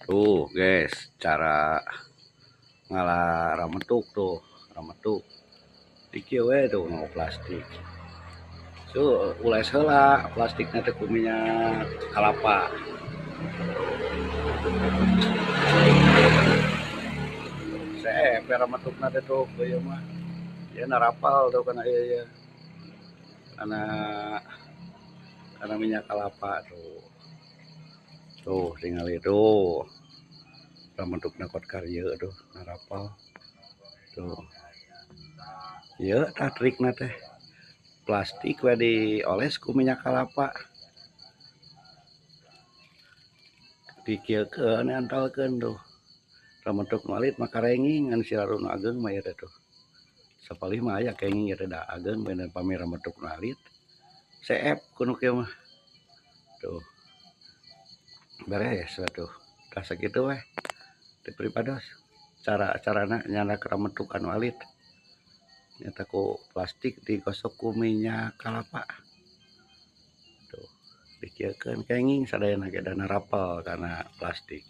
Tuh guys, cara ngalah rametuk tuh, rametuk. Di kieu we tuh ngau plastik. So, ules heula plastikna teh ku minyak kalapa. Sae rametukna teh tuh ieu mah. Ieu narapal tuh kana ieu kana minyak kalapa tuh. Tuh tingali tuh. Rametukna kot karya tuh narapal. Tuh. Ieu tah trikna teh. Plastik we dioles ku minyak kalapa. Dikieukeun diantalkeun tuh. Rametuk malit mah karenging ngan siraru nu ageng mah ieu tuh. Sapalih mah aya kenging ieu da ageng bener pami rametuk malit. Seep kuno kieu mah. Tuh. Beres atuh. Tah sakitu weh. Ti pripados. Carana nyana rametuk anu alit. Nyata ku plastik digosok ku minyak kalapa. Tuh. Dikieukeun kenging sadayana ge da narapal kana plastik.